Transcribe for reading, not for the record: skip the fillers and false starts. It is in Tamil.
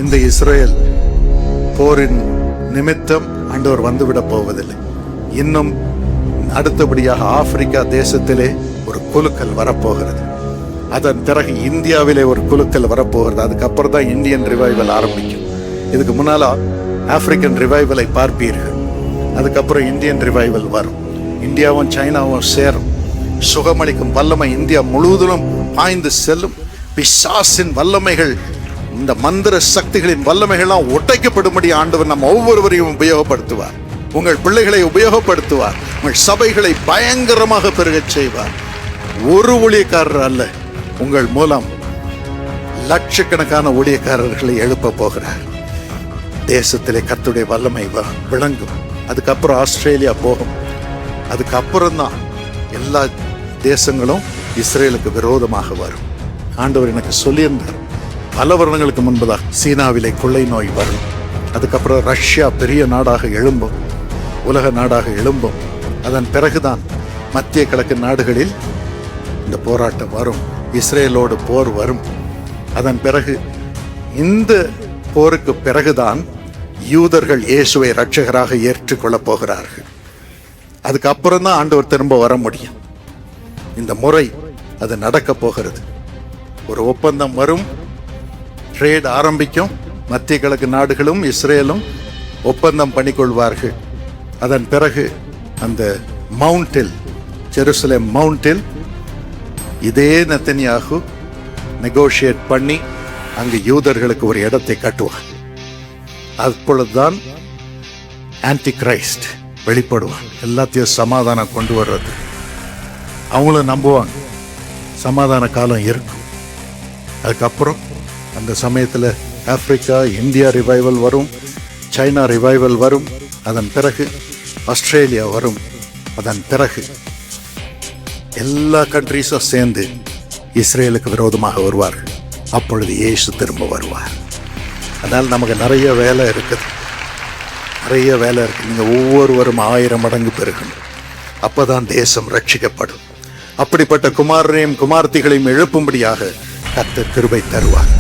இந்த இஸ்ரேல் போரின் நிமித்தம் ஆண்டவர் வந்துவிட போவதில்லை. இன்னும் அடுத்தபடியாக ஆப்பிரிக்கா தேசத்திலே ஒரு குலுக்கல் வரப்போகிறது. அதன் பிறகு இந்தியாவிலே ஒரு குலுக்கல் வரப்போகிறது. அதுக்கப்புறம் தான் இந்தியன் ரிவைவல் ஆரம்பிக்கும். இதுக்கு முன்னால ஆப்பிரிக்கன் ரிவைவலை பார்ப்பீர்கள். அதுக்கப்புறம் இந்தியன் ரிவைவல் வரும். இந்தியாவும் சைனாவும் சேரும். சுகமளிக்கும் வல்லமை இந்தியா முழுவதும் பாய்ந்து செல்லும். பிசாசின் வல்லமைகள், இந்த மந்திர சக்திகளின் வல்லமைகள்லாம் ஒட்டைக்கப்படும்படி ஆண்டவர் நம்ம ஒவ்வொருவரையும் உபயோகப்படுத்துவார். உங்கள் பிள்ளைகளை உபயோகப்படுத்துவார். உங்கள் சபைகளை பயங்கரமாக பெருகச் செய்வார். ஒரு ஊழியக்காரர் அல்ல, உங்கள் மூலம் லட்சக்கணக்கான ஊழியக்காரர்களை எழுப்ப போகிறார். தேசத்திலே கர்த்தருடைய வல்லமை விளங்கும். அதுக்கப்புறம் ஆஸ்திரேலியா போகும். அதுக்கப்புறம் தான் எல்லா தேசங்களும் இஸ்ரேலுக்கு விரோதமாக வரும். ஆண்டவர் எனக்கு சொல்லியிருந்தார் பல வருடங்களுக்கு முன்பதாக. சீனாவிலே கொள்ளை நோய் வரும். அதுக்கப்புறம் ரஷ்யா பெரிய நாடாக எழும்பும், உலக நாடாக எழும்பும். அதன் பிறகுதான் மத்திய கிழக்கு நாடுகளில் இந்த போராட்டம் வரும். இஸ்ரேலோடு போர் வரும். அதன் பிறகு இந்த போருக்கு பிறகுதான் யூதர்கள் இயேசுவை இரட்சகராக ஏற்றுக்கொள்ளப் போகிறார்கள். அதுக்கப்புறம் தான் ஆண்டவர் திரும்ப வர முடியும். இந்த முறை அது நடக்க போகிறது. ஒரு ஒப்பந்தம் வரும், ட்ரேட் ஆரம்பிக்கும். மத்திய கிழக்கு நாடுகளும் இஸ்ரேலும் ஒப்பந்தம் பண்ணிக்கொள்வார்கள். அதன் பிறகு அந்த மவுண்டில், ஜெருசலேம் மவுண்டில் இதே நெத்தன்யாகு நெகோஷியேட் பண்ணி அங்கு யூதர்களுக்கு ஒரு இடத்தை கட்டுவார். அப்பொழுதுதான் ஆன்டி கிரைஸ்ட் வெளிப்படுவான். எல்லாத்தையும் சமாதானம் கொண்டு வர்றது அவங்களும் நம்புவாங்க. சமாதான காலம் இருக்கும். அதுக்கப்புறம் அந்த சமயத்தில் ஆப்பிரிக்கா, இந்தியா ரிவைவல் வரும், சைனா ரிவைவல் வரும். அதன் பிறகு ஆஸ்திரேலியா வரும். அதன் பிறகு எல்லா கண்ட்ரீஸும் சேர்ந்து இஸ்ரேலுக்கு விரோதமாக வருவார்கள். அப்பொழுது இயேசு திரும்ப வருவார். அதனால் நமக்கு நிறைய வேலை இருக்குது. நிறைய வேலை இருக்குது. நீங்கள் ஒவ்வொருவரும் 1000 மடங்கு பெருகணும். அப்போ தான் தேசம் ரட்சிக்கப்படும். அப்படிப்பட்ட குமாரரையும் குமார்த்திகளையும் எழுப்பும்படியாக கர்த்தர் கிருபை தருவார்.